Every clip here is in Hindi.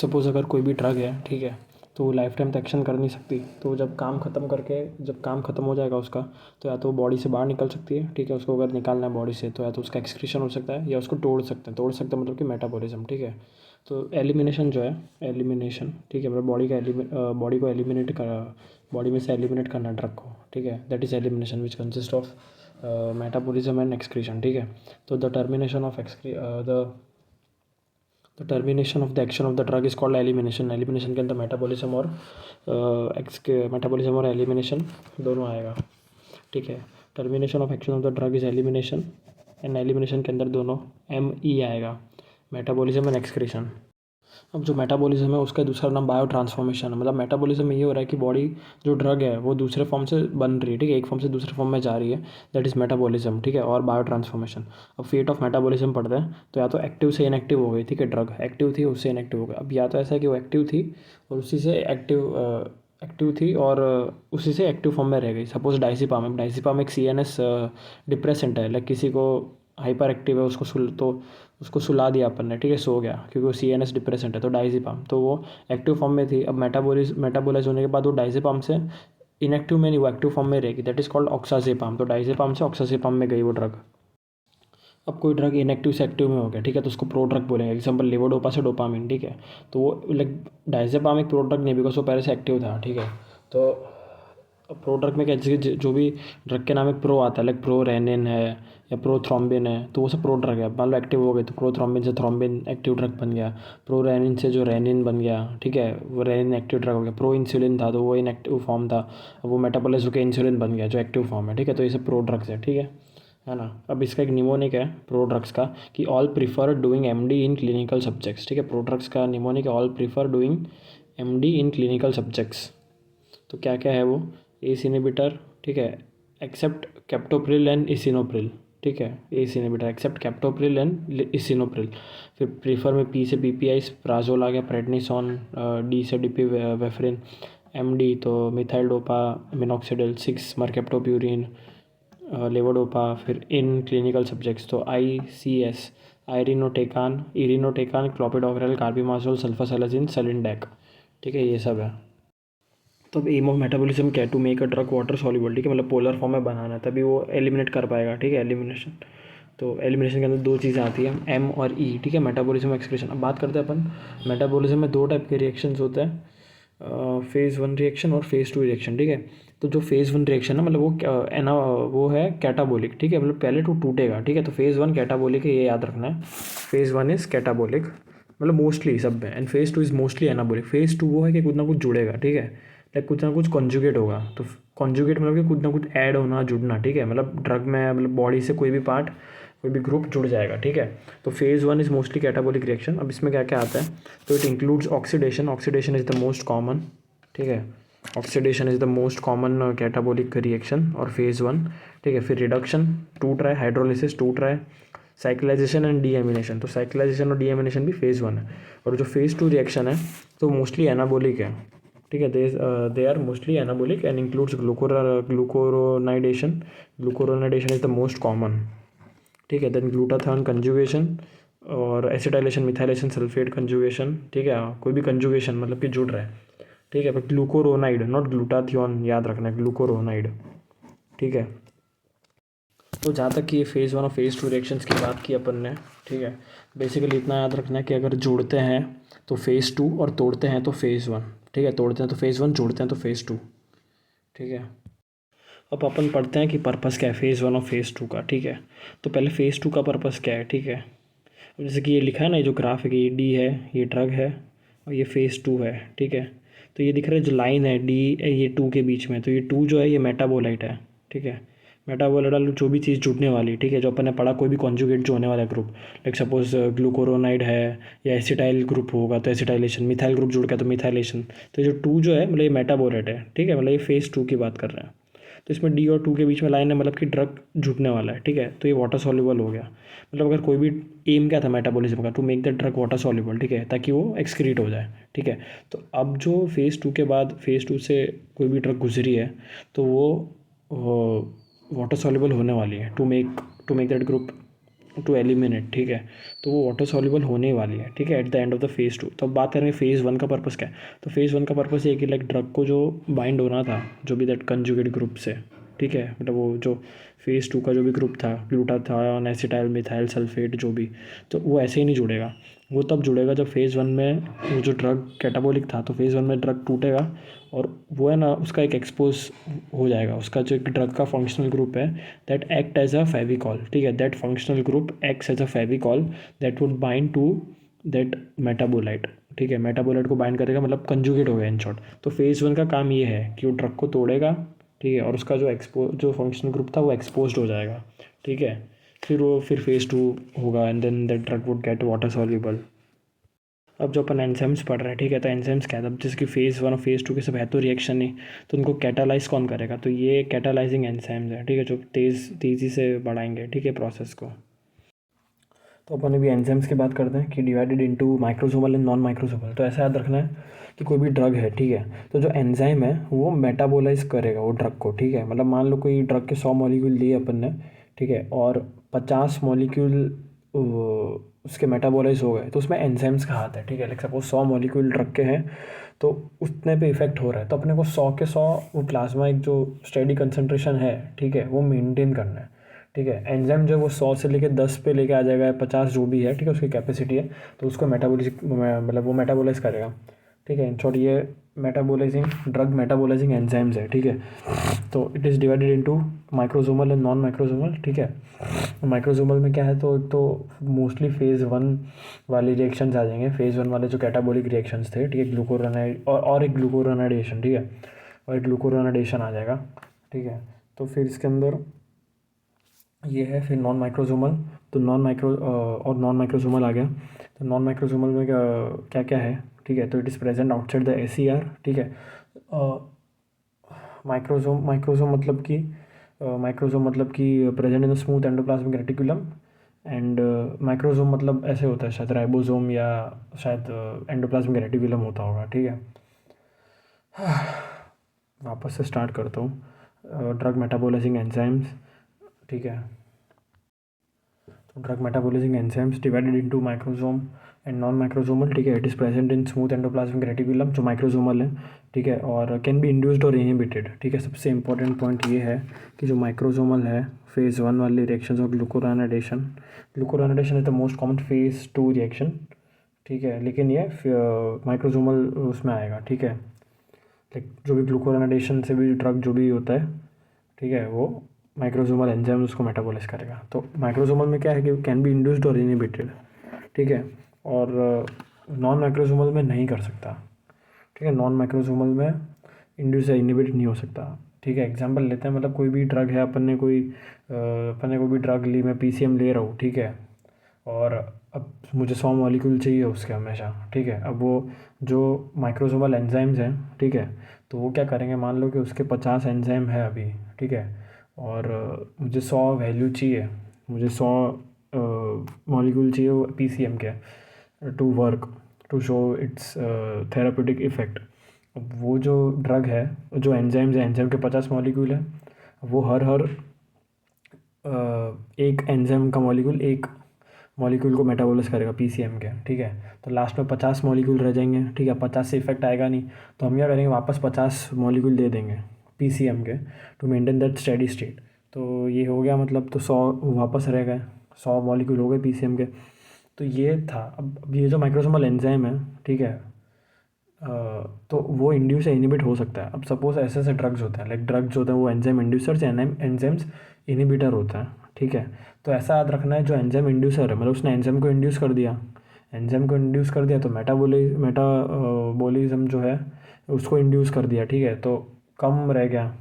सपोज़ अगर कोई भी ड्रग है, ठीक है, तो वो लाइफ टाइम तो एक्शन कर नहीं सकती। तो जब काम ख़त्म हो जाएगा उसका, तो या तो बॉडी से बाहर निकल सकती है, ठीक है, उसको अगर निकालना है बॉडी से, तो या तो उसका एक्सक्रीशन हो सकता है या उसको तोड़ सकते हैं मतलब कि मेटाबॉलिज्म, ठीक है। तो एलिमिनेशन जो है, एलिमिनेशन, ठीक है, मतलब बॉडी को एलिमिनेट कर, बॉडी में से एलिमिनेट करना ड्रग को, ठीक है, that is elimination which consist of metabolism and excretion, ठीक है। तो the termination of the action of the drug is called elimination. Elimination के अंदर मेटाबॉलिज्म और एलिमिनेशन दोनों आएगा, ठीक है। Termination of action of the drug is elimination, and elimination के अंदर दोनों ME आएगा, मेटाबॉलिज्म एंड एक्सक्रीशन। अब जो मेटाबॉलिज्म है उसका दूसरा नाम बायो ट्रांसफॉर्मेशन है। मतलब मेटाबॉलिज्म में ये हो रहा है कि बॉडी जो ड्रग है वो दूसरे फॉर्म से बन रही है, ठीक है, एक फॉर्म से दूसरे फॉर्म में जा रही है, दैट इज़ मेटाबॉलिज्म, ठीक है, और बायो ट्रांसफॉर्मेशन। अब फेट ऑफ मेटाबॉलिज्म पढ़ते हैं, तो या तो एक्टिव से इनएक्टिव हो गई, ठीक है, ड्रग एक्टिव थी उससे इनएक्टिव हो गई। अब या तो ऐसा है कि वो एक्टिव थी और उसी से एक्टिव फॉर्म में रह गई। सपोज डाइजिपाम एक CNS डिप्रेसेंट है, लाइक किसी को हाइपर एक्टिव है उसको सुला दिया अपन ने, ठीक है, सो गया क्योंकि वो CNS डिप्रेसेंट है, तो डाइजिपाम, तो वो एक्टिव फॉर्म में थी। अब मेटाबोलाइज होने के बाद वो डाइजिपाम से इनएक्टिव में नहीं, वो एक्टिव फॉर्म में रहेगी, दैट इज़ कॉल्ड ऑक्साजेपाम। तो डाइजिपाम से ऑक्साजेपाम में गई वो ड्रग। अब कोई ड्रग इनएक्टिव से एक्टिव में हो गया, ठीक है, तो उसको प्रो ड्रग बोलेंगे। एग्जाम्पल लेवोडोपा से डोपामिन, ठीक है, तो वो लाइक डाइजेपाम एक प्रो ड्रग नहीं, बिकॉज वो पहले से एक्टिव था, ठीक है। तो प्रो ड्रग में क्या, जैसे जो भी ड्रग के नाम में प्रो आता है, लाइक प्रो रेनिन है या प्रो थ्रोम्बिन है, तो वो सब प्रो ड्रग है। मान लो एक्टिव हो गए तो प्रो थ्रोम्बिन से थ्रोम्बिन एक्टिव ड्रग बन गया, प्रो रेनिन से जो रेनिन बन गया, ठीक है, वो रेनिन एक्टिव ड्रग हो गया। प्रो इंसुलिन था तो वो इनएक्टिव फॉर्म था, वो मेटाबोलाइज होकर इंसुलिन बन गया जो एक्टिव फॉर्म है, ठीक है। तो ये सब प्रो ड्रग्स है, ठीक है ना। अब इसका एक निमोनिक है प्रो ड्रग्स का कि all prefer doing MD in clinical subjects, ठीक है। प्रो ड्रग्स का निमोनिक है all prefer doing MD in clinical subjects. तो क्या क्या है वो, एस इनहिबिटर, ठीक है, एक्सेप्ट कैप्टोप्रिल एंड इसिनोप्रिल, ठीक है, ACE inhibitor except captopril and lisinopril. फिर प्रीफर में P से PPI प्राजोल आ गया, प्रेडनिसोन, D से डिपिवेफ्रिन, MD तो मिथाइल डोपा मिनॉक्सिडिल, 6 मरकेप्टोप्यूरिन, लेवोडोपा। फिर इन क्लिनिकल सब्जेक्ट्स तो ICS इरिनोटेकान क्लोपिडोग्रेल कार्बिमाजोल सल्फासेलाजिन सेलिंडेक, ठीक है, ये सब है। तो अब एम ऑफ मेटाबॉलिज्म क्या है, to make a drug water soluble, ठीक है, मतलब पोलर फॉर्म में बनाना है तभी वो एलिमिनेट कर पाएगा, ठीक है, एलिमिनेशन। तो एलिमिनेशन के अंदर दो चीज़ें आती हैं, M और E, ठीक है, मेटाबॉलिज्म एक्सक्रीशन। अब बात करते हैं अपन मेटाबॉलिज्म में दो टाइप के रिएक्शंस होते हैं, फेज़ 1 रिएक्शन और फेज़ 2 रिएक्शन, ठीक है। तो जो फेज़ 1 रिएक्शन है मतलब वो है कैटाबोलिक, ठीक है, मतलब पहले तो टूटेगा, ठीक है। तो फेज़ 1 कैटाबोलिक है, ये याद रखना है। फेज़ 1 इज़ कैटाबोलिक, मतलब मोस्टली सब में, and phase 2 is mostly anabolic. Phase 2 वो है कि कुछ ना कुछ जुड़ेगा, ठीक है, लाइक कुछ ना कुछ कॉन्जुगेट होगा। तो कॉन्जुगेट मतलब कि कुछ ना कुछ ऐड होना, जुड़ना, ठीक है, मतलब ड्रग में मतलब बॉडी से कोई भी पार्ट, कोई भी ग्रुप जुड़ जाएगा, ठीक है। तो phase 1 is mostly catabolic reaction. अब इसमें क्या क्या आता है, तो it includes oxidation, oxidation is the most common, ठीक है, oxidation is the most common catabolic reaction और फेज़ 1, ठीक है। फिर रिडक्शन टूट रहा है, हाइड्रोलिसिस टूट रहा है, साइक्लाइजेशन एंड डीएमिनेशन, तो साइक्लाइजेशन और डीएमिनेशन भी फेज़ 1 है। और जो फेज़ 2 रिएक्शन है तो मोस्टली एनाबोलिक है, ठीक है, they are mostly anabolic and includes glucuronidation is the most common, ठीक है। देन ग्लूटाथान कंजुगेशन और एसिटाइलेशन मिथाइलेशन सल्फेट कंजुगेशन, ठीक है, कोई भी कंजुगेशन मतलब कि जुड़ रहा है, ठीक है, बट ग्लूकोरोनाइड नॉट ग्लूटाथियोन, याद रखना है, ग्लूकोरोनाइड, ठीक है। तो जहाँ तक कि ये फेज़ 1 और फेज़ 2 रिएक्शंस की बात की अपन ने, ठीक है, बेसिकली इतना याद रखना है कि अगर जोड़ते हैं तो फेज़ 2 और तोड़ते हैं तो फेज़ 1, ठीक है, तोड़ते हैं तो फेज़ 1, जोड़ते हैं तो फेज़ 2, ठीक है। अब अपन पढ़ते हैं कि पर्पस क्या है फेज़ 1 और फेज़ 2 का, ठीक है। तो पहले फेज़ 2 का पर्पस क्या है, ठीक है। अब जैसे कि ये लिखा है ना, ये जो ग्राफ है कि ये D है, ये ड्रग है और ये फेज़ 2 है, ठीक है। तो ये दिख रहा है जो लाइन है D ये 2 के बीच में, तो ये 2 जो है ये मेटाबोलाइट है, ठीक है। मेटाबोलाइट जो भी चीज़ जुड़ने वाली, ठीक है, जो अपन ने पढ़ा कोई भी कॉन्जुगेट जो होने वाला ग्रुप, लाइक सपोज ग्लूकोरोनाइड है या एसिटाइल ग्रुप होगा तो एसिटाइलेशन, मिथाइल ग्रुप जुड़ गया तो मिथाइलेशन। तो जो 2 जो है मतलब ये मेटाबोलाइट है, ठीक है, मतलब ये फेज़ 2 की बात कर रहे हैं। तो इसमें D और 2 के बीच में लाइन है, मतलब कि ड्रग जुटने वाला है, ठीक है। तो ये वाटर सॉल्युबल हो गया, मतलब अगर कोई भी एम क्या था मेटाबॉलिज्म का, to make the drug water soluble, ठीक है, ताकि वो एक्सक्रीट हो जाए, ठीक है। तो अब जो फेज़ 2 के बाद फेज़ 2 से कोई भी ड्रग गुजरी है तो वो वाटर सॉल्युबल होने वाली है, to make that group to eliminate, ठीक है। तो वो वाटर सॉल्युबल होने वाली है, ठीक है, at the end of the phase 2। तो अब बात करेंगे फेज़ 1 का पर्पस क्या है। तो फेज़ 1 का पर्पस ये कि लाइक ड्रग को जो बाइंड होना था, जो भी दैट कंजुगेट ग्रुप से, ठीक है, मतलब वो जो फेज़ 2 का जो भी ग्रुप था, ग्लूटाथियोन, एसिटाइल मिथाइल सल्फेट, जो भी, तो वो ऐसे ही नहीं जुड़ेगा। वो तब जुड़ेगा जब फेज़ 1 में वो जो ड्रग कैटाबॉलिक था, तो फेज़ 1 में ड्रग टूटेगा और वो है ना, उसका एक एक्सपोज हो जाएगा, उसका जो एक ड्रग का फंक्शनल ग्रुप है, that act as a Fevicol, ठीक है, that functional group acts as a Fevicol that would bind to that metabolite, ठीक है। मेटाबोलाइट को बाइंड करेगा, मतलब कंजुगेट हो गया इन शॉर्ट। तो फेज़ 1 का काम ये है कि वो ड्रग को तोड़ेगा, ठीक है, और उसका जो फंक्शनल ग्रुप था वो एक्सपोज हो जाएगा, ठीक है। फिर फेज़ 2 होगा and then that drug would get water soluble. अब जो अपन एंजाइम्स पढ़ रहे हैं, ठीक है, तो एंजाइम्स क्या है, अब जिसकी फेज़ 1 और फेज़ 2 के सब है तो रिएक्शन नहीं, तो उनको कैटालाइज कौन करेगा, तो ये कैटालाइजिंग एंजाइम्स है, ठीक है, जो तेज़ी से बढ़ाएंगे, ठीक है, प्रोसेस को। तो अपन अभी एंजाइम्स की बात करते हैं कि divided into microsomal and non microsomal. तो ऐसा याद रखना है कि कोई भी ड्रग है, ठीक है, तो जो एंजाइम है वो मेटाबोलाइज करेगा वो ड्रग को, ठीक है। मतलब मान लो कोई ड्रग के 100 मॉलिक्यूल लिए अपन ने, ठीक है, और 50 मॉलिक्यूल उसके मेटाबोलाइज हो गए, तो उसमें एंजाइम्स का हाथ है, ठीक है। लाइक सपोज 100 मॉलिक्यूल ड्रग के हैं, तो उतने पे इफेक्ट हो रहा है, तो अपने को 100 के 100 वो प्लाज्मा एक जो स्टेडी कंसनट्रेशन है, ठीक है, वो मेंटेन करना है, ठीक है। एंजाइम जो है वो 100 से लेके 10 पे लेके आ जाएगा, 50 जो भी है, ठीक है, उसकी कैपेसिटी है, तो उसको मेटाबोलिक मतलब वो मेटाबोलाइज करेगा, ठीक है। इन शॉर्ट ये मेटाबोलाइजिंग ड्रग मेटाबोलाइजिंग एंजाइम्स है, ठीक है। तो it is divided into microsomal and non microsomal, ठीक है। माइक्रोसोमल में क्या है, तो एक तो मोस्टली फेज़ 1 वाली रिएक्शंस आ जाएंगे, फेज़ 1 वाले जो कैटाबॉलिक रिएक्शंस थे, ठीक है, ग्लूकोरोनाइड और एक ग्लूकोरोनाइडेशन, ठीक है, और एक ग्लूकोरोनाइडेशन आ जाएगा, ठीक है। तो फिर इसके अंदर ये है फिर नॉन माइक्रोसोमल। तो नॉन माइक्रोसोमल आ गया। तो नॉन माइक्रोसोमल में क्या क्या है, ठीक है, तो it is present outside the ACR, ठीक है। माइक्रोसोम मतलब कि present in the smooth endoplasmic reticulum. And microsome मतलब ऐसे होता है, शायद राइबोसोम या शायद एंडोप्लाज्मिक रेटिकुलम होता होगा, ठीक है। वापस से स्टार्ट करता हूँ। ड्रग मेटाबोलाइजिंग एंजाइम्स, ठीक है। तो drug metabolising enzymes divided into microsome and non microsomal, ठीक है। It is present in smooth endoplasmic reticulum, जो माइक्रोसोमल है, ठीक है, और कैन बी इंड्यूस्ड और इनहिबिटेड, ठीक है। सबसे इंपॉर्टेंट पॉइंट ये है कि जो माइक्रोसोमल है, फेज़ 1 वाली रिएक्शन और glucuronidation is the most common phase 2 reaction, ठीक है, लेकिन ये माइक्रोसोमल उसमें आएगा, ठीक है। लाइक जो भी ग्लूकोरोनाइडेशन से भी ड्रग जो भी होता है, ठीक है, वो माइक्रोसोमल एंजाइम उसको मेटाबोलाइज करेगा। तो माइक्रोसोमल में क्या है कि कैन बी इंड्यूस्ड और इनहिबिटेड, ठीक है, और नॉन माइक्रोसोमल में नहीं कर सकता, ठीक है। नॉन माइक्रोसोमल में इंड्यूस या इनहिबिट नहीं हो सकता, ठीक है। एग्जांपल लेते हैं, मतलब कोई भी ड्रग है, अपन ने कोई भी ड्रग ली, मैं PCM ले रहा हूँ, ठीक है, और अब मुझे 100 मॉलिक्यूल चाहिए उसके हमेशा, ठीक है। अब वो जो माइक्रोसोमल एंजाइम्स हैं, ठीक है, तो वो क्या करेंगे, मान लो कि उसके 50 एंजाइम है अभी, ठीक है, और मुझे 100 वैल्यू चाहिए, मुझे 100 मॉलिक्यूल चाहिए वो PCM के to work to show its therapeutic effect. अब वो जो ड्रग है, जो एंजाइम्स है, एंजाइम के 50 मॉलिक्यूल है, वो हर एक एंजाइम का एक मॉलिक्यूल को मेटाबोलाइज करेगा PCM के, ठीक है। तो लास्ट में 50 मॉलिक्यूल रह जाएंगे, ठीक है। 50 से इफेक्ट आएगा नहीं, तो हम क्या करेंगे, वापस 50 मॉलिक्यूल दे देंगे PCM के to maintain that steady state. तो ये हो गया, मतलब तो 100 वापस रह गए, 100 मॉलिक्यूल हो गए PCM के। तो ये था। अब ये जो माइक्रोसोमल एंजाइम है, ठीक है, तो वो इंड्यूस या इनिबिट हो सकता है। अब सपोज ऐसे ऐसे ड्रग्स होते हैं, लाइक ड्रग्स होते हैं वो एंजाइम इंड्यूसर्स या एंजाइम्स इनिबिटर होता है, ठीक है। तो ऐसा याद रखना है, जो एंजाइम इंड्यूसर है, मतलब उसने एंजाइम को इंड्यूस कर दिया, तो मेटाबोलिज्म जो है उसको इंड्यूस कर दिया, ठीक है, तो कम रह गया,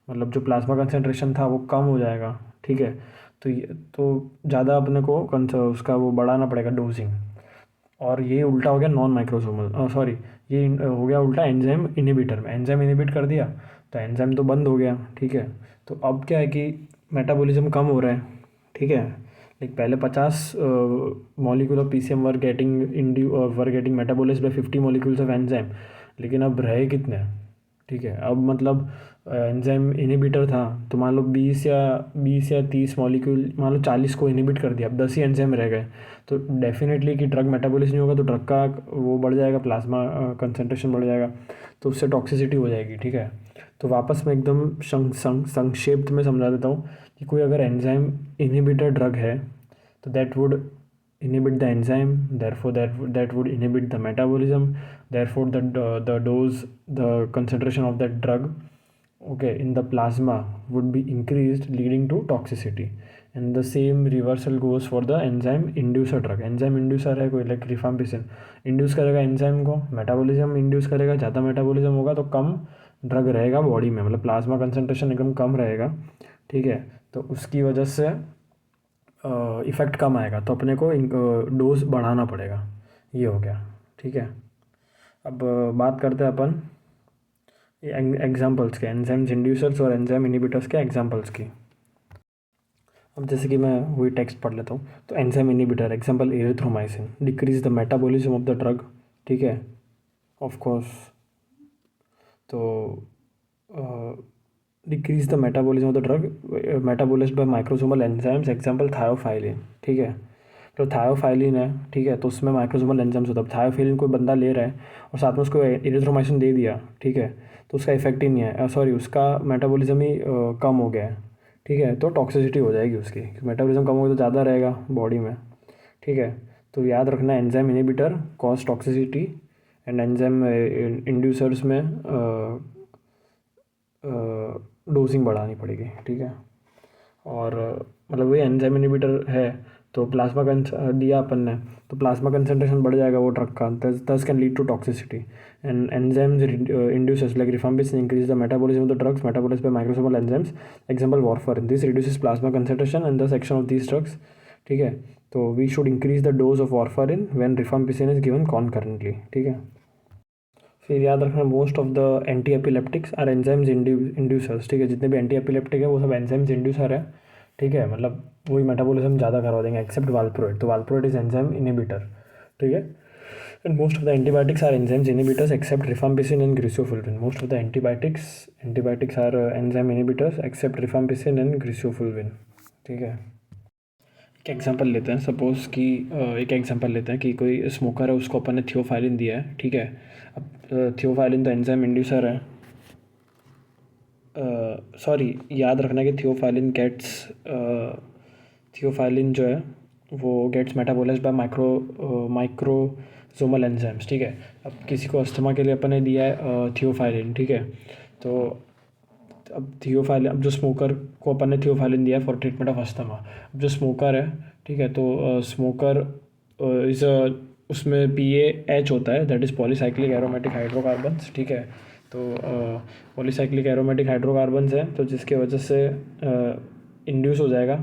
मतलब जो प्लाज्मा कंसनट्रेशन था वो कम हो जाएगा, ठीक है। तो ज़्यादा अपने को उसका वो बढ़ाना पड़ेगा डोजिंग। और ये उल्टा हो गया नॉन माइक्रोसोमल, सॉरी, ये हो गया उल्टा एंजाइम इनहिबिटर में। एंजाइम इनहिबिट कर दिया तो एंजाइम तो बंद हो गया, ठीक है। तो अब क्या है कि मेटाबॉलिज्म कम हो रहा है, ठीक है। लाइक पहले 50 molecule of PCM were getting metabolised by 50 molecules of enzyme, लेकिन अब रहे कितने, ठीक है। अब मतलब एंजाइम इनहिबिटर था, तो मान लो 20 या 30 मॉलिक्यूल, मान लो 40 को इनहिबिट कर दिया, अब 10 ही एंजाइम रह गए, तो डेफिनेटली कि ड्रग मेटाबॉलिज्म नहीं होगा, तो ड्रग का वो बढ़ जाएगा, प्लाज्मा कंसनट्रेशन बढ़ जाएगा, तो उससे टॉक्सिसिटी हो जाएगी। ठीक है। तो वापस मैं एकदम संक्षेप में समझा देता हूँ कि कोई अगर एंजाइम इनहिबिटर ड्रग है, तो that would inhibit the enzyme, therefore that would inhibit the metabolism, therefore the dose, the concentration of that drug, okay, in the plasma would be increased, leading to toxicity. And the same reversal goes for the enzyme inducer drug. enzyme inducer है कोई लाइक रिफाम्पिसिन, इंड्यूस करेगा एंजाइम को, मेटाबॉलिज्म इंड्यूस करेगा, ज़्यादा मेटाबॉलिज्म होगा तो कम ड्रग रहेगा बॉडी में, मतलब प्लाज्मा कंसनट्रेशन एकदम कम रहेगा। ठीक है। तो उसकी वजह से इफ़ेक्ट कम आएगा, तो अपने को डोज बढ़ाना पड़ेगा। ये हो गया। ठीक है। अब बात करते हैं अपन एग्जांपल्स के, एंजाइम्स इंड्यूसर्स और एंजाइम इनहिबिटर्स के एग्जांपल्स की। अब जैसे कि मैं वही टेक्स्ट पढ़ लेता हूँ। तो enzyme inhibitor example erythromycin, decrease the metabolism of the drug. ठीक है, ऑफ कोर्स। तो decrease the metabolism of the drug metabolised by microsomal enzymes, example theophylline. ठीक है। तो थायोफाइलिन है, ठीक है, तो उसमें माइक्रोसोमल एंजाइम्स होता है। थायोफाइलिन कोई बंदा ले रहा है और साथ में उसको एरिथ्रोमाइसिन दे दिया, ठीक है, तो उसका इफेक्ट ही नहीं है, सॉरी उसका मेटाबॉलिज्म ही कम हो गया है। ठीक है। तो टॉक्सिसिटी हो जाएगी उसकी, मेटाबॉलिज्म कम होगा तो ज़्यादा रहेगा बॉडी में। ठीक है। तो याद रखना, enzyme inhibitor cause toxicity and enzyme inducers में डोजिंग बढ़ानी पड़ेगी। ठीक है। और मतलब वही एंजाइम इनहिबिटर है, तो प्लाज्मा दिया अपन ने, तो प्लाज्मा कंसनट्रेशन बढ़ जाएगा वो ड्रग का, this can lead to toxicity. And enzymes inducers like rifampicin increase the metabolism of the drugs metabolised by microsomal enzymes, example warfarin, this reduces plasma concentration and the action of these drugs. ठीक है। तो we should increase the dose of warfarin when rifampicin is given concurrently. ठीक है। फिर याद रखना, most of the anti epileptics are enzymes inducers. ठीक है। जितने भी एंटी एपिलेप्टिक है वो सब एंजाइम्स इंड्यूसर है। ठीक है। मतलब वही मेटाबॉलिज्म ज़्यादा करवा देंगे, एक्सेप्ट वाल्प्रोइड, तो वाल्प्रोइड इज एंजाइम इनहिबिटर। ठीक है। And most of the antibiotics are enzymes inhibitors except rifampicin and griseofulvin. Most of the antibiotics are enzyme inhibitors except rifampicin and griseofulvin. ठीक है। एक एग्जांपल लेते हैं, सपोज़ कि एक एग्जांपल लेते हैं कि कोई स्मोकर है, उसको अपन ने थियोफाइलिन दिया है। ठीक है। अब थियोफाइलिन तो एंजाइम इंड्यूसर है, सॉरी याद रखना कि थियोफाइलिन जो है वो gets metabolised by microsomal enzymes. ठीक है। अब किसी को अस्थमा के लिए अपन ने दिया है थियोफाइलिन। ठीक है। तो अब थियोफाइलिन, अब जो स्मोकर को अपन ने थियोफाइलिन दिया है फॉर ट्रीटमेंट ऑफ अस्थमा। अब जो स्मोकर है, ठीक है, तो स्मोकर इज़ उसमें PAH होता है, that is polycyclic aromatic hydrocarbons. ठीक है। तो पॉलीसाइक्लिक एरोमेटिक हाइड्रोकार्बन्स है, तो जिसके वजह से इंड्यूस हो जाएगा।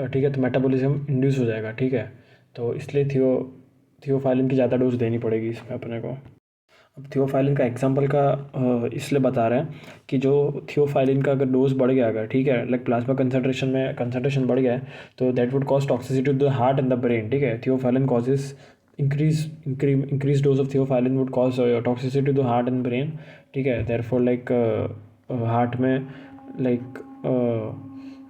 ठीक है। तो मेटाबॉलिज्म इंड्यूस हो जाएगा। ठीक है। तो इसलिए थियोफाइलिन की ज़्यादा डोज देनी पड़ेगी इसमें अपने को। अब थियोफाइलिन का एग्जांपल का इसलिए बता रहे हैं कि जो थियोफाइलिन का अगर डोज बढ़ गया, अगर, ठीक है, लाइक प्लाज्मा कंसंट्रेशन बढ़ गया है, तो that would cause toxicity to the heart and the brain. ठीक है। Theophylline causes increase dose of theophylline would cause toxicity to heart and brain. ठीक है। देयरफॉर लाइक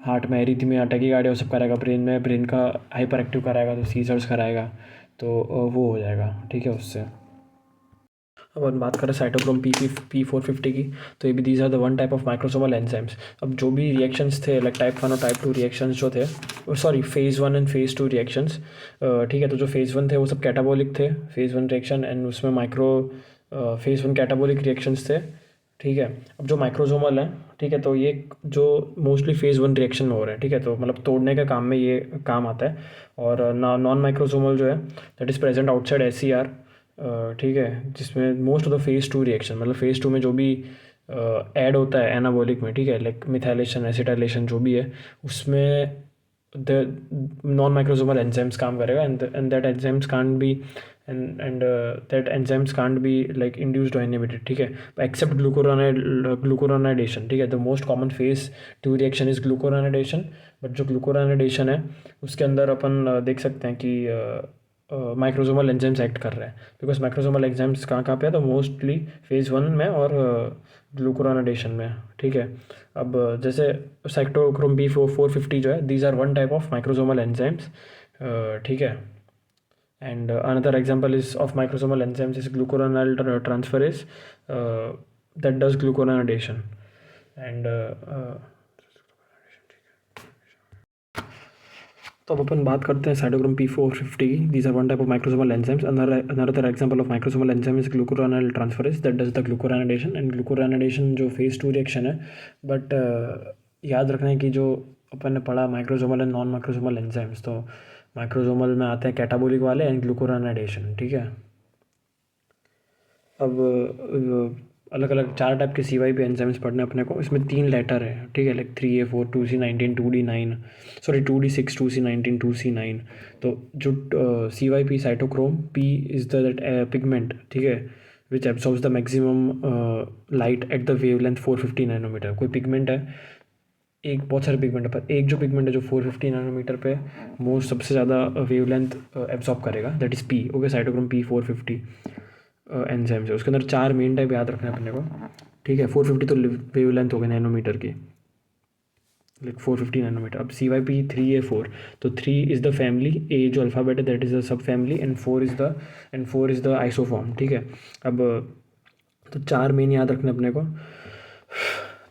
हार्ट में एरिथमिया, टैकीकार्डिया, सब कराएगा, ब्रेन का हाइपर एक्टिव कराएगा, तो सीजर्स कराएगा, तो वो हो जाएगा। ठीक है। उससे अब हम बात करें साइटोक्रोम P450 की, तो ये भी these are the one type of microsomal enzymes. अब जो भी रिएक्शंस थे, लाइक टाइप 1 और टाइप 2 रिएक्शंस जो थे, sorry phase 1 and phase 2 reactions. ठीक है। तो जो फेज़ 1 थे वो सब कैटाबॉलिक थे, फेज़ 1 रिएक्शन, एंड उसमें फेज़ 1 कैटाबॉलिक रिएक्शंस थे। ठीक है। अब जो माइक्रोसोमल है, ठीक है, तो ये जो मोस्टली फेज़ 1 रिएक्शन में हो रहे हैं। ठीक है। तो मतलब तोड़ने का काम में ये काम आता है। और नॉन माइक्रोसोमल जो है, that is present outside SCR। ठीक है। जिसमें most of the phase 2 reaction, मतलब फेज़ 2 में जो भी ऐड होता है एनाबॉलिक में, ठीक है, लाइक मिथाइलेशन, एसिटाइलेशन, जो भी है, उसमें द नॉन माइक्रोसोमल एंजाइम्स काम करेगा, and that enzymes can't be that enzymes can't be like induced और इनहिबिटेड। ठीक है। Except glucuronidation. ठीक है। The most common phase 2 reaction is glucuronidation. But जो ग्लूकोरोनाइडेशन है, उसके अंदर अपन देख सकते हैं कि माइक्रोसोमल एंजाइम्स एक्ट कर रहे हैं, बिकॉज माइक्रोसोमल एंजाइम्स कहाँ कहाँ पे है, तो मोस्टली फेज़ 1 में और ग्लूकुरोनाइडेशन में। ठीक है, अब जैसे साइटोक्रोम P450 जो है, these are one type of microsomal enzymes. ठीक है, and another example is of microsomal enzymes is glucuronide transferase, that does glucuronidation and तो अब अपन बात करते हैं साइटोक्रोम P450 की। These are one type of microsomal enzymes. Another example of microsomal enzyme is glucuronide transferase that does the glucuronidation. And glucuronidation जो फेज 2 रिएक्शन है, बट याद रखना है कि जो अपन ने पढ़ा microsomal and non microsomal enzymes, तो माइक्रोसोमल में आते हैं कैटाबोलिक वाले एंड ग्लूकुरोनाइडेशन। ठीक है, अब अलग अलग 4 टाइप के CYP एंजाइम्स पढ़ने अपने को। इसमें 3 लेटर है। ठीक है, like 3A4, 2C19, 2D9, sorry 2D6, 2C19, 2C9। तो जो CYP cytochrome P is the pigment, ठीक है, which absorbs the maximum light at the wavelength 450 nanometre. कोई पिगमेंट है, एक बहुत सारे पिगमेंट है, पर एक जो पिगमेंट है जो 450 नैनोमीटर पे मोस्ट सबसे ज़्यादा वेवलेंथ एब्सॉर्ब करेगा, that is P। Okay, cytochrome P450 enzymes है। उसके अंदर 4 मेन टाइप याद रखना है अपने को। ठीक है, 450 तो वेवलेंथ हो गई नैनोमीटर की, लाइक 450 नैनोमीटर। अब CYP3A4, तो 3 इज़ द फैमिली, A जो अल्फ़ाबेट है that is the sub family, and 4 is the isoform. ठीक है, अब तो 4 मेन याद रखना अपने को।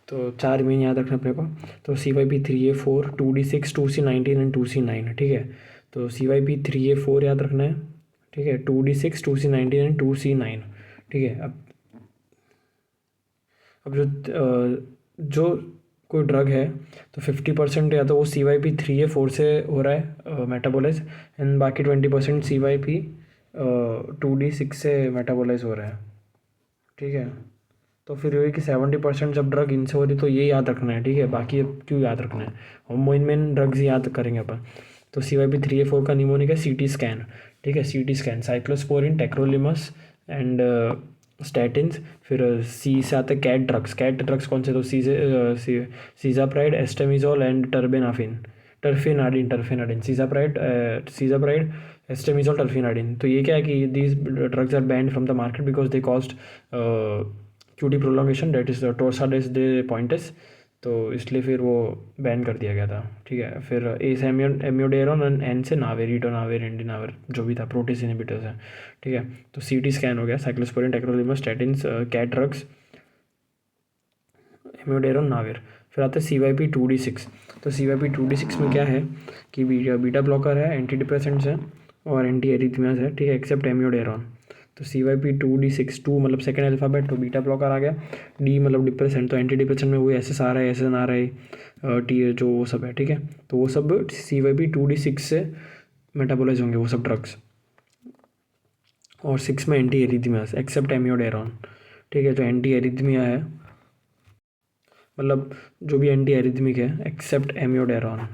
तो 4 मेन याद रखना अपने को। तो CYP3A4, 2D6, 2C19 and 2C9। ठीक है, तो CYP3A4 याद रखना है। ठीक है, 2D6, 2C19 एंड 2C9। ठीक है, अब जो कोई ड्रग है, तो 50% या तो वो CYP3A4 से हो रहा है मेटाबोलाइज, एंड बाकी 20% CYP2D6 से मेटाबोलाइज हो रहा है। ठीक है, तो फिर ये कि 70% जब ड्रग इनसे हो रही, तो ये याद रखना है। ठीक है, बाकी अब क्यों याद रखना है, हम मेन मेन ड्रग्स याद करेंगे अपन। तो CYP3A4 का निमोनिक है CT स्कैन। ठीक है, CT scan, cyclosporine, tacrolimus and statins. फिर सी से आते हैं कैट ड्रग्स। कैट ड्रग्स कौन से, तो सीजाप्राइड, एस्टेमिजोल एंड टर्फेनाडिन। सीजाप्राइड, एस्टेमिजोल, टर्फेनाडिन। तो ये क्या है कि these drugs are banned from the market because they cause QT prolongation, that is torsades de pointes, तो इसलिए फिर वो बैन कर दिया गया था। ठीक है, फिर ए से एम्योडेरॉन एंड एन से नावेर, इंडिनावर, जो भी था, प्रोटेस इनहिबिटर्स हैं। ठीक है, तो CT स्कैन हो गया, साइक्लोस्पोरिन, टेक्रोलिमस, स्टैटिन्स, कैट ड्रग्स, एम्योडेरॉन, नावेर। फिर आता है CYP2D6। तो CYP2D6 में क्या है कि बीटा ब्लॉकर है, एंटी डिप्रेसेंट्स हैं और एंटी एरिथमियाज है। ठीक है, एक्सेप्ट एम्योडेरॉन। तो CYP2D6, 2 मतलब सेकेंड अल्फ़ाबेट, तो बीटा ब्लॉकर आ गया। D मतलब डिप्रेसेंट, तो एंटी डिप्रेसेंट में वही SSRI, SNRI, T जो वो सब है। ठीक है, तो वो सब CYP2D6 से मेटाबोलाइज होंगे वो सब ड्रग्स। और 6 में एंटी एरिथमियाज, एक्सेप्ट एम्योडेरॉन। ठीक है, जो एंटी एरिथमिया है, मतलब जो भी एंटी एरिथमिक है, एक्सेप्ट एम्योडेरॉन,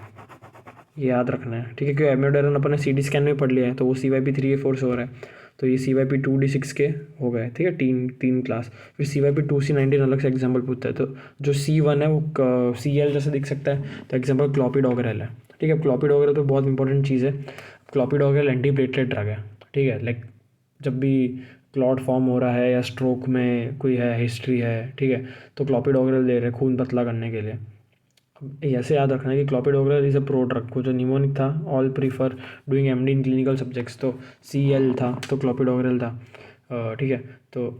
ये याद रखना है। ठीक है, क्योंकि एम्योडेरॉन अपन ने CT स्कैन में पढ़ लिया है, तो वो CYP3A4 से हो रहा है, तो ये CYP2D6 के हो गए। ठीक है, तीन क्लास। फिर CYP2C19 अलग से एग्जाम्पल पूछता है, तो जो C1 है वो CL जैसे दिख सकता है, तो एग्जाम्पल क्लोपिडोग्रेल है। ठीक है, क्लोपिडोग्रेल तो बहुत इंपॉर्टेंट चीज़ है। क्लोपिडोग्रेल एंटी प्लेटलेट ड्रग है। ठीक है, लाइक जब भी क्लॉट फॉर्म हो रहा है या स्ट्रोक में कोई है हिस्ट्री है, ठीक है, तो क्लोपिडोग्रेल दे रहे हैं खून पतला करने के लिए। ऐसे याद रखना है कि clopidogrel is a pro drug. को जो निमोनिक था, all prefer doing MD in clinical subjects, तो CL था, तो क्लोपिडोग्रेल था। ठीक है, तो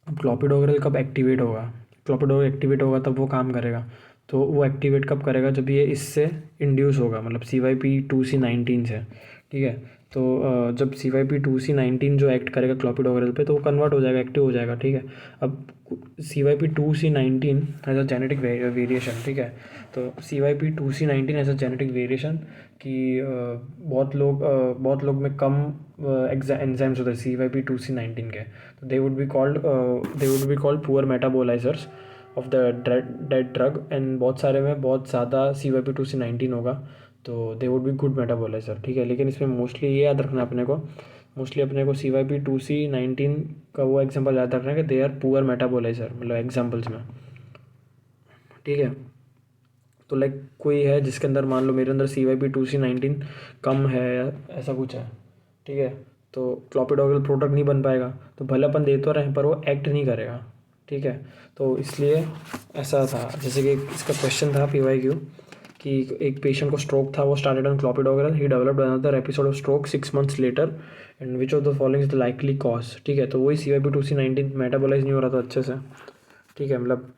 क्लोपिडोग्रेल कब एक्टिवेट होगा, क्लोपिडोग्रेल एक्टिवेट होगा तब वो काम करेगा। तो वो एक्टिवेट कब करेगा, जब ये इससे इंड्यूस होगा, मतलब CYP2C19 से। ठीक है, तो जब CYP2C19 जो एक्ट करेगा क्लोपिडोग्रेल पे, तो वो कन्वर्ट हो जाएगा, एक्टिव हो जाएगा। ठीक है, अब CYP2C19 as a genetic variation. ठीक है, तो CYP2C19 as a genetic variation कि बहुत लोग में कम एंजाइम्स होते हैं CYP2C19 के, तो they would be called poor metabolisers of the dead drug, and बहुत सारे में बहुत ज़्यादा CYP2C19 होगा, तो they would be good metaboliser. ठीक है, लेकिन इसमें मोस्टली ये याद रखना अपने को, CYP2C19 का वो एग्जांपल याद रखना है कि दे आर पुअर मेटाबोलाइजर, मतलब एग्जांपल्स में। ठीक है, तो कोई है जिसके अंदर, मान लो मेरे अंदर CYP2C19 कम है या ऐसा कुछ है, ठीक है। तो क्लोपिडोग्रेल प्रोडक्ट नहीं बन पाएगा, तो भले अपन दे तो रहे हैं पर वो एक्ट नहीं करेगा, ठीक है। तो इसलिए ऐसा था, जैसे कि इसका क्वेश्चन था PYQ कि एक पेशेंट को स्ट्रोक था, वो started on clopidogrel, he developed another episode of stroke 6 months later, and which of the following is the likely cause, ठीक है। तो वही CYP2C19 मेटाबोलाइज नहीं हो रहा था अच्छे से, ठीक है, मतलब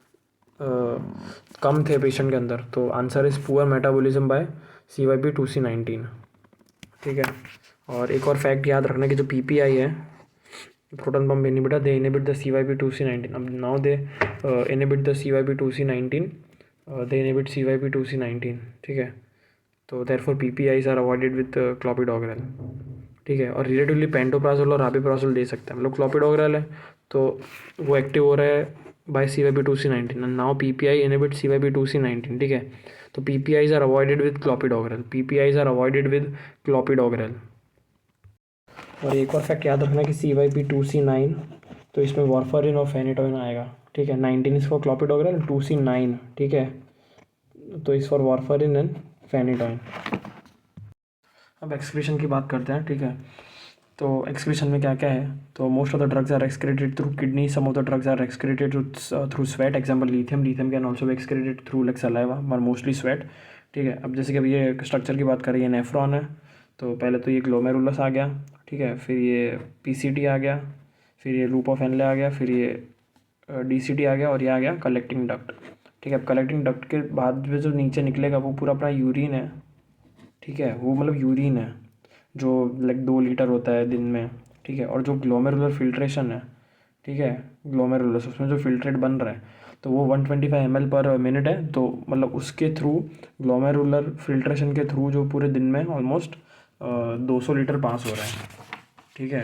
कम थे पेशेंट के अंदर, तो answer is poor metabolism by CYP2C19, ठीक है। और एक और फैक्ट याद रखना कि जो PPI है, proton pump inhibitor, they inhibit the CYP2C19। अब now they inhibit the CYP2C19, they inhibit CYP2C19, ठीक है। तो therefore PPIs are avoided with clopidogrel, ठीक है। और रिलेटिवली पेंटोप्राजोल और राबिप्राजोल दे सकते हैं, मतलब क्लोपिडोग्रेल है तो वो एक्टिव हो रहा है by CYP2C19, and now PPI inhibit CYP2C19, ठीक है। तो PPIs are avoided with clopidogrel, PPIs are avoided with clopidogrel. और एक और फैक्ट याद रखना कि CYP2C9, तो इसमें वार्फारिन और फेनिटोइन आएगा, ठीक है। 19 इज फॉर क्लोपिडोग्रेल, 2C9, ठीक है, तो इस फॉर वार्फारिन एंड फेनिटोइन। अब एक्सक्रीशन की बात करते हैं, ठीक है। तो एक्सक्रीशन में क्या क्या है, तो most of the drugs are excreted through kidney, some of the drugs are excreted through sweat, example lithium can also be excreted through like saliva, पर मोस्टली स्वेट, ठीक है। अब जैसे कि अब ये स्ट्रक्चर की बात करें, ये नेफ्रॉन है, तो पहले तो ये ग्लोमेरुलस आ गया, ठीक है, फिर ये PCT आ गया, फिर ये लूप ऑफ हेनले आ गया, फिर ये DCT आ गया, और ये आ गया कलेक्टिंग डक्ट, ठीक है। अब कलेक्टिंग डक्ट के बाद में जो नीचे निकलेगा वो पूरा अपना यूरिन है, ठीक है, वो मतलब यूरिन है जो लाइक 2 लीटर होता है दिन में, ठीक है। और जो ग्लोमेरुलर फिल्ट्रेशन है, ठीक है, ग्लोमेरुलस उसमें जो फिल्ट्रेट बन रहा है, तो वो 125 ml पर मिनट है, तो मतलब उसके थ्रू, ग्लोमेरुलर फिल्ट्रेशन के थ्रू जो पूरे दिन में ऑलमोस्ट 200 लीटर पास हो रहा है, ठीक है,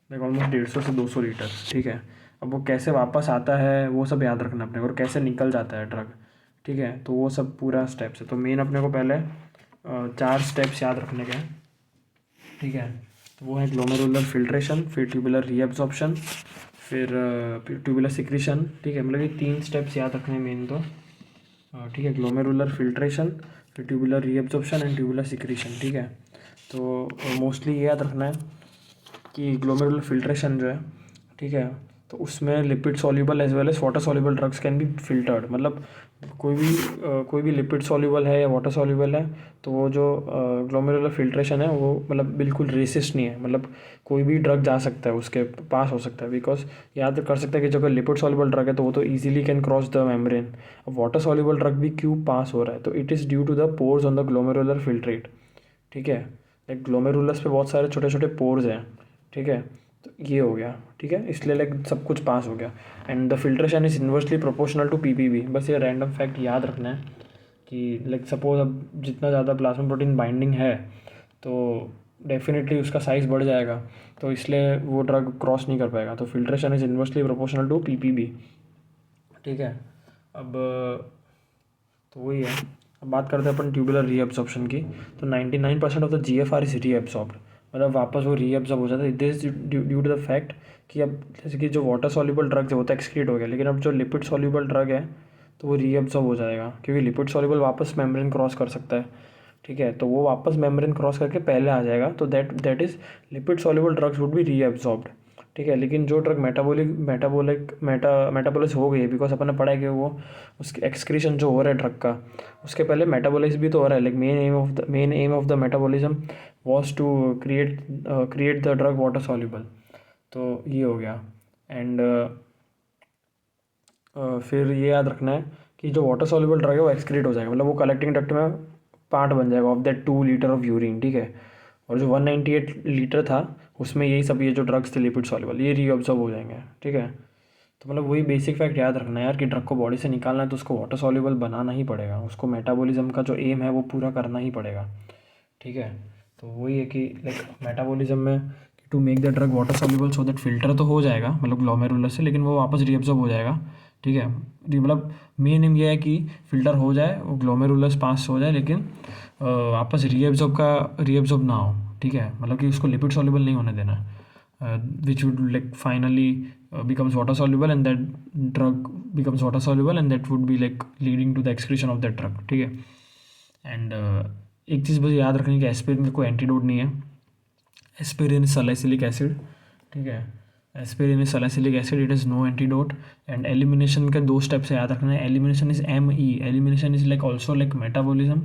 लाइक ऑलमोस्ट 150 से 200 लीटर, ठीक है। अब वो कैसे वापस आता है वो सब याद रखना अपने को, और कैसे निकल जाता है ड्रग, ठीक है, तो वो सब पूरा स्टेप्स है। तो मेन अपने को पहले 4 स्टेप्स याद रखने के हैं, ठीक है। तो वो है ग्लोमेरुलर फिल्ट्रेशन, फिर ट्यूबुलर रीअब्जॉर्प्शन, फिर ट्यूबुलर सिक्रीशन, ठीक है, मतलब ये 3 स्टेप्स याद रखने हैं मेन तो, ठीक है, ग्लोमेरुलर फिल्ट्रेशन, फिर tubular reabsorption and tubular secretion, ठीक है। तो मोस्टली ये याद रखना है कि ग्लोमेरुलर फिल्ट्रेशन जो है, ठीक है, तो उसमें lipid soluble as well as water soluble drugs can be filtered, मतलब कोई भी लिपिड सॉल्युबल है या वाटर सॉल्युबल है, तो वो जो ग्लोमेरुलर फिल्ट्रेशन है वो मतलब बिल्कुल रेसिस्ट नहीं है, मतलब कोई भी ड्रग जा सकता है उसके पास हो सकता है, बिकॉज याद कर सकता है कि जो अगर लिपिड सॉल्युबल ड्रग है तो वो तो easily can cross the membrane. अब वाटर सॉल्युबल ड्रग भी क्यों पास हो रहा है, तो it is due to the pores on the glomerular filtrate, ठीक है, लाइक ग्लोमेरुलस पे बहुत सारे छोटे छोटे पोर्स हैं, ठीक है, तो ये हो गया, ठीक है, इसलिए लाइक सब कुछ पास हो गया, and the filtration is inversely proportional to PPB। बस ये रैंडम फैक्ट याद रखना है कि लाइक सपोज अब जितना ज़्यादा प्लाज्मा प्रोटीन बाइंडिंग है तो डेफिनेटली उसका साइज़ बढ़ जाएगा, तो इसलिए वो ड्रग क्रॉस नहीं कर पाएगा, तो filtration is inversely proportional to PPB, ठीक है। अब तो वही है। अब बात करते हैं अपन ट्यूबुलर रीअब्जॉर्प्शन की, तो 99% of the GFR is reabsorbed, मतलब वापस वो रीअब्जॉर्ब हो जाता है, this due to the fact कि अब जैसे कि जो वाटर सॉल्युबल ड्रग्स है वो तो एक्सक्रीट हो गया, लेकिन अब जो लिपिड सॉल्युबल ड्रग है तो वो रीअब्जॉर्ब हो जाएगा, क्योंकि लिपिड सॉल्युबल वापस मेम्ब्रेन क्रॉस कर सकता है, ठीक है, तो वो वापस मेम्ब्रेन क्रॉस करके पहले आ जाएगा, तो that is lipid soluble drugs would be reabsorbed, ठीक है। लेकिन जो ड्रग मेटाबोलिस हो गई, बिकॉज अपन ने पढ़ा है कि वो उसकी एक्सक्रीशन जो हो रहा है ड्रग का, उसके पहले मेटाबोलिस भी तो हो रहा है, like main aim of the metabolism was to create the drug water soluble, तो ये हो गया। एंड फिर ये याद रखना है कि जो वाटर सॉल्युबल ड्रग है वो एक्सक्रीट हो जाएगा, मतलब वो कलेक्टिंग डक्ट में पार्ट बन जाएगा of that 2 litre of urine, ठीक है। और जो 198 लीटर था उसमें यही सब, ये जो ड्रग्स थे लिपिड सॉल्युबल, ये रीअब्जॉर्ब हो जाएंगे, ठीक है। तो मतलब वही बेसिक फैक्ट याद रखना है यार कि ड्रग को बॉडी से निकालना है तो उसको वाटर सॉल्युबल बनाना ही पड़ेगा, उसको मेटाबॉलिज्म का जो एम है वो पूरा करना ही पड़ेगा, ठीक है। तो वही है कि लाइक मेटाबॉलिज्म में to make the drug water soluble so that filter तो हो जाएगा मतलब ग्लोमेरुलस से, लेकिन वो वापस रीअब्जॉर्ब हो जाएगा, ठीक है। मतलब मेन एम ये है कि फिल्टर हो जाए, वो ग्लोमेरुलस पास हो जाए, लेकिन वापस रीअब्जॉर्ब ना हो, ठीक है, मतलब कि उसको लिपिड सॉल्युबल नहीं होने देना, which would like finally becomes water soluble, and that drug becomes water soluble, and that would be like leading to the excretion of that drug, ठीक है। एंड एक चीज़ बस याद रखनी कि एस्पिरिन में कोई एंटीडोट नहीं है, एस्पिरिन सैलिसिलिक एसिड, ठीक है, aspirin is salicylic acid, it is no antidote. And elimination के 2 स्टेप्स याद रखना है। Elimination is ME, elimination is like also like metabolism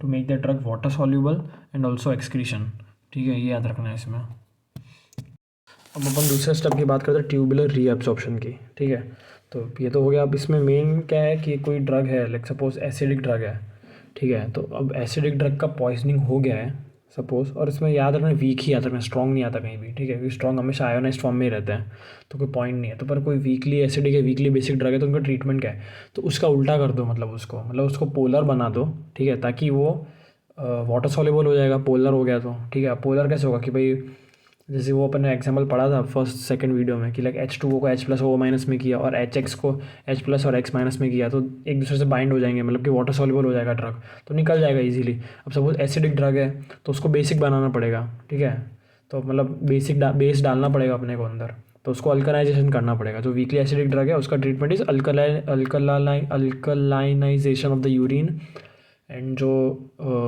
to make the drug water soluble and also excretion, ठीक है, ये याद रखना है इसमें। अब अपन दूसरे स्टेप की बात करते हैं, ट्यूबुलर रीअब्जॉर्प्शन की, ठीक है। तो ये तो हो गया। अब इसमें मेन क्या है कि कोई ड्रग है, लाइक सपोज एसिडिक ड्रग है, ठीक है, तो अब एसिडिक ड्रग का पॉइजनिंग हो गया है सपोज, और इसमें याद रखना वीक ही याद रखना, स्ट्रॉन्ग नहीं आता कहीं भी, ठीक है, क्योंकि स्ट्रॉन्ग हमेशा आयोनाइज्ड फॉर्म में ही रहते हैं, तो कोई पॉइंट नहीं है। तो पर कोई वीकली एसिडिक है, वीकली बेसिक ड्रग है, तो उनका ट्रीटमेंट क्या है, तो उसका उल्टा कर दो, मतलब उसको पोलर बना दो, ठीक है, ताकि वो वाटर सॉल्युबल हो जाएगा। पोलर हो गया तो ठीक है। पोलर कैसे होगा कि भाई जैसे वो अपन ने एग्जाम्पल पढ़ा था फर्स्ट सेकंड वीडियो में कि लाइक H2O को H+O- में किया और HX को H+ और X- में किया, तो एक दूसरे से बाइंड हो जाएंगे, मतलब कि वाटर सॉल्युबल हो जाएगा ड्रग, तो निकल जाएगा इजीली। अब सपोज एसिडिक ड्रग है तो उसको बेसिक बनाना पड़ेगा, ठीक है, तो मतलब बेस डालना पड़ेगा अपने को अंदर, तो उसको अल्कलाइजेशन करना पड़ेगा। जो वीकली एसिडिक ड्रग है उसका treatment is alkalinisation of the urine, and जो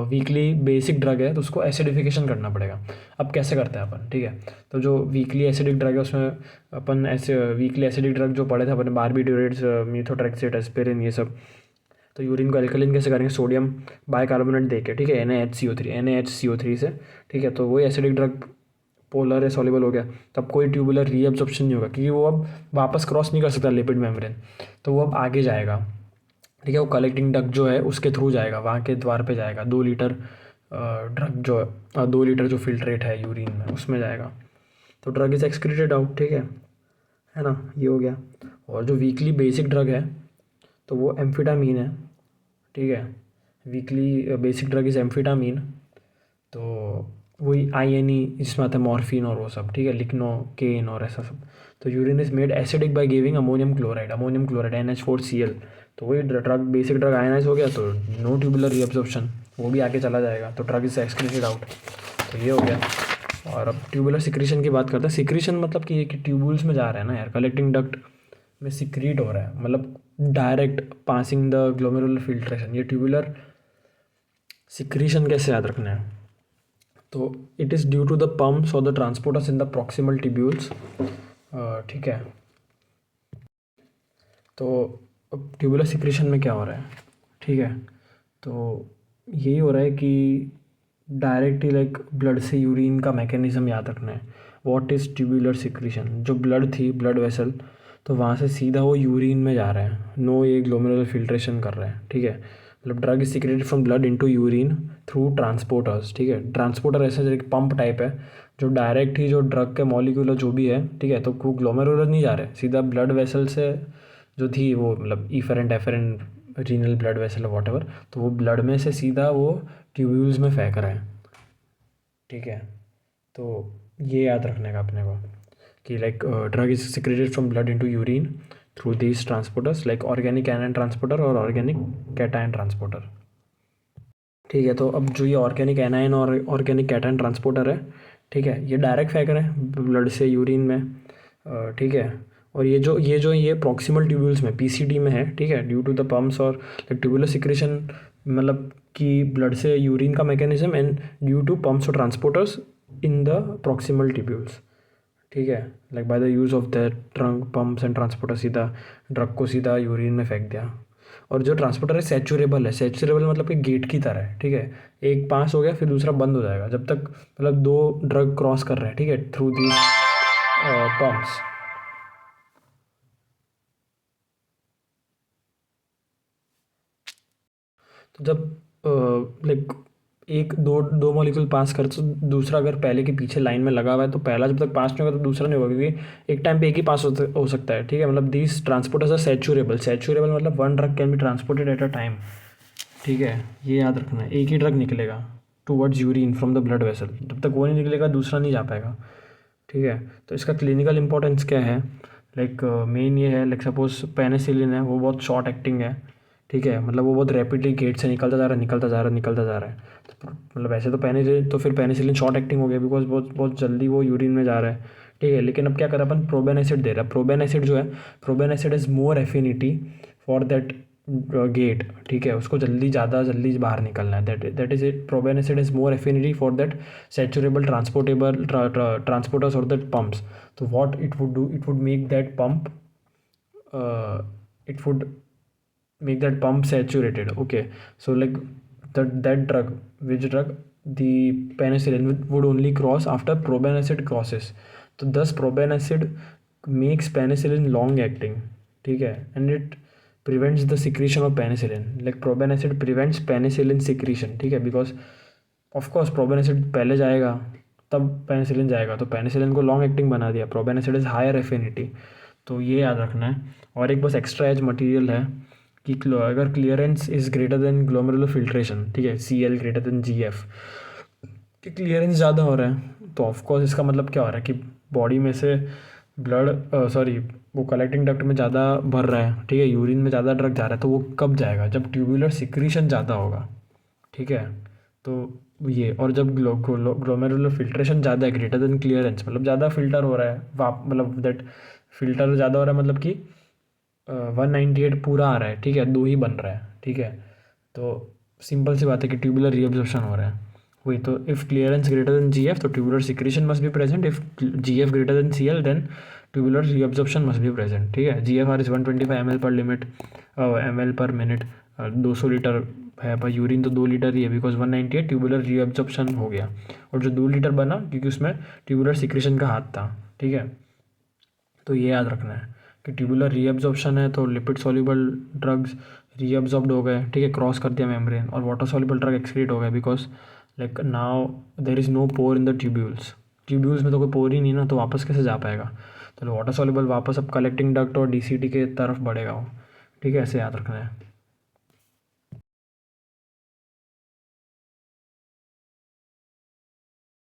वीकली बेसिक ड्रग है तो उसको एसिडिफिकेशन करना पड़ेगा। अब कैसे करते हैं अपन, ठीक है, तो जो वीकली एसिडिक ड्रग है उसमें अपन ऐसे वीकली एसिडिक ड्रग जो पढ़े थे अपन, बारबिट्यूरेट्स, मीथोट्रेक्सेट, एस्पिरिन, ये सब, तो यूरिन को अल्कलिन कैसे करेंगे, सोडियम बाइकार्बोनेट दे के, ठीक है, NaHCO3 से, ठीक है, तो वही एसिडिक ड्रग पोलर है, सॉल्युबल हो गया, तब कोई ट्यूबुलर रीअब्जॉर्प्शन नहीं होगा, क्योंकि वो अब वापस क्रॉस नहीं कर सकता लिपिड मेम्ब्रेन, तो वो अब आगे जाएगा, ठीक है, वो कलेक्टिंग डक्ट जो है उसके थ्रू जाएगा, वहाँ के द्वार पे जाएगा। 2 लीटर ड्रग जो 2 लीटर जो फिल्ट्रेट है यूरिन में उसमें जाएगा, तो ड्रग इज एक्सक्रीटेड आउट, ठीक है ना, ये हो गया। और जो वीकली बेसिक ड्रग है तो वो एम्फिटामीन है, ठीक है, वीकली बेसिक ड्रग इज एम्फिटामीन, तो वही INE जिसमें आता है मॉर्फिन और वो सब, ठीक है, लिक्नोकेन और ऐसा सब। तो urine is made acidic by giving ammonium chloride NH4Cl, तो वही ड्रग बेसिक ड्रग आयनाइज हो गया, तो नो ट्यूबुलर रीअब्जॉर्प्शन, वो भी आगे चला जाएगा, तो ड्रग इज एक्सक्रीटेड आउट, तो ये हो गया। और अब ट्यूबुलर सिक्रीशन की बात करते हैं। सिक्रीशन मतलब कि ये कि ट्यूबुल्स में जा रहा है ना यार, कलेक्टिंग डक्ट में सिक्रीट हो रहा है, मतलब direct passing the glomerular filtration. ये ट्यूबुलर सिक्रीशन कैसे याद रखना है, तो it is due to the pumps और the transporters in the proximal tubules, ठीक है। तो अब ट्यूबुलर सिक्रीशन में क्या हो रहा है, ठीक है, तो यही हो रहा है कि डायरेक्टली लाइक ब्लड से यूरिन का मैकेनिज्म याद रखना है। व्हाट इज़ ट्यूबुलर सिक्रीशन, जो ब्लड थी, ब्लड वेसल, तो वहाँ से सीधा वो यूरिन में जा रहा है, नो ये ग्लोमेरुलर फिल्ट्रेशन कर रहा है, ठीक है, मतलब drug is secreted from blood into urine through transporters, ठीक है। ट्रांसपोर्टर ऐसे एक पंप टाइप है जो डायरेक्ट ही जो ड्रग के मॉलिक्यूल जो भी है, ठीक है, तो वो ग्लोमेरुलर नहीं जा रहे, सीधा ब्लड वेसल से जो थी वो मतलब afferent efferent renal blood vessel whatever, तो वो ब्लड में से सीधा वो ट्यूब्यूल्स में फेंक रहे हैं, ठीक है। तो ये याद रखने का अपने को कि like drug is secreted from blood into urine through these transporters like organic anion transporter और ऑर्गेनिक कैटायन ट्रांसपोर्टर, ठीक है। तो अब जो ये ऑर्गेनिक एनायन और ऑर्गेनिक कैटायन ट्रांसपोर्टर है, ठीक है, ये डायरेक्ट फेंक रहे हैं ब्लड से यूरिन में, ठीक है। और ये प्रॉक्सिमल ट्यूब्यूल्स में PCT में है, ठीक है, ड्यू टू द पम्प्स और ट्यूबुलर सिक्रेशन, मतलब कि ब्लड से यूरिन का mechanism and due to pumps और transporters in the proximal tubules, ठीक है, like by the use of the trunk pumps and transporter सीधा ड्रग को सीधा यूरिन में फेंक दिया। और जो ट्रांसपोर्टर है सेचुरेबल मतलब कि गेट की तरह है, ठीक है, एक पास हो गया फिर दूसरा बंद हो जाएगा जब तक मतलब 2 ड्रग क्रॉस कर रहे हैं, ठीक है, थ्रू दीज पम्प्स। तो जब लाइक एक दो दो मॉलिक्यूल पास कर, तो दूसरा अगर पहले के पीछे लाइन में लगा हुआ है तो पहला जब तक पास नहीं होगा तो दूसरा नहीं होगा, क्योंकि एक टाइम पे एक ही पास हो सकता है, ठीक है, मतलब दीज ट्रांसपोर्टर्स आर सेचुरेबल मतलब 1 drug can be transported at a time, ठीक है, ये याद रखना है। एक ही ड्रग निकलेगा towards urine from the blood vessel, जब तक वो नहीं निकलेगा दूसरा नहीं जा पाएगा, ठीक है। तो इसका क्लिनिकल इंपॉर्टेंस क्या है, लाइक मेन ये है, लाइक सपोज पेनिसिलिन है, वो बहुत शॉर्ट एक्टिंग है, ठीक है, मतलब वो बहुत रैपिडली गेट से निकलता जा रहा है, तो मतलब ऐसे तो पेनिसिलिन शॉर्ट एक्टिंग हो गया बिकॉज बहुत बहुत जल्दी वो यूरिन में जा रहा है, ठीक है। लेकिन अब क्या करें अपन, प्रोबेन एसिड दे रहा है। प्रोबेन एसिड जो है, probenecid is more affinity for that gate, ठीक है, उसको जल्दी बाहर निकलना है, that is it. Probenecid is more affinity for that saturable transporters और दैट पम्प्स। तो what it would do, it would make that pump, it would make that pump saturated. Okay, so like that drug, which drug, the penicillin would only cross after proben acid crosses. तो thus proben acid makes penicillin long acting, ठीक है, and it prevents the secretion of penicillin. like proben acid prevents penicillin secretion, ठीक है, because ऑफ कोर्स प्रोबेन एसिड पहले जाएगा तब पेनिसिलिन जाएगा, तो पेनिसिलिन को लॉन्ग एक्टिंग बना दिया। प्रोबेन एसिड इज़ हायर एफिनिटी, तो ये याद रखना है। और एक बस एक्स्ट्रा एज मटेरियल है कि अगर clearance is greater than glomerular filtration, ठीक है, CL ग्रेटर देन GF, कि क्लियरेंस ज़्यादा हो रहा है, तो ऑफकोर्स इसका मतलब क्या हो रहा है कि बॉडी में से ब्लड सॉरी वो कलेक्टिंग डक्ट में ज़्यादा भर रहा है, ठीक है, यूरिन में ज़्यादा ड्रग जा रहा है, तो वो कब जाएगा, जब ट्यूबुलर सिक्रीशन ज़्यादा होगा, ठीक है। तो ये, और जब ग्लोमेरुलर फिल्ट्रेशन ज़्यादा है ग्रेटर देन क्लियरेंस, मतलब ज़्यादा फिल्टर हो रहा है, मतलब दैट फिल्टर ज़्यादा हो रहा है, मतलब कि 198 पूरा आ रहा है, ठीक है, 2 ही बन रहा है, ठीक है। तो सिंपल सी बात है कि ट्यूबुलर रीअब्जॉर्प्शन हो रहा है वही। तो if clearance greater than GF तो tubular secretion must be present, if GF greater than CL then tubular reabsorption must be present, ठीक है। GFR is 125 ml per limit, ml per minute, 200 litre है, पर यूरिन तो 2 लीटर ही है, बिकॉज 198 ट्यूबुलर रीअब्जॉर्प्शन हो गया, और जो 2 लीटर बना क्योंकि उसमें ट्यूबुलर सिक्रीशन का हाथ था, ठीक है। तो ये याद रखना है कि ट्यूबुलर रीअब्जॉर्प्शन है तो लिपिड सॉल्युबल ड्रग्स रीअब्जॉर्ब्ड हो गए, ठीक है, क्रॉस कर दिया मेम्ब्रेन, और वाटर सॉल्युबल ड्रग एक्सक्रीट हो गए, because like now there is no pore in the tubules में तो कोई पोर ही नहीं ना, तो वापस कैसे जा पाएगा। तो वाटर सॉल्युबल वापस अब कलेक्टिंग डक्ट और DCT के तरफ बढ़ेगा वो, ठीक है, ऐसे याद रखना है।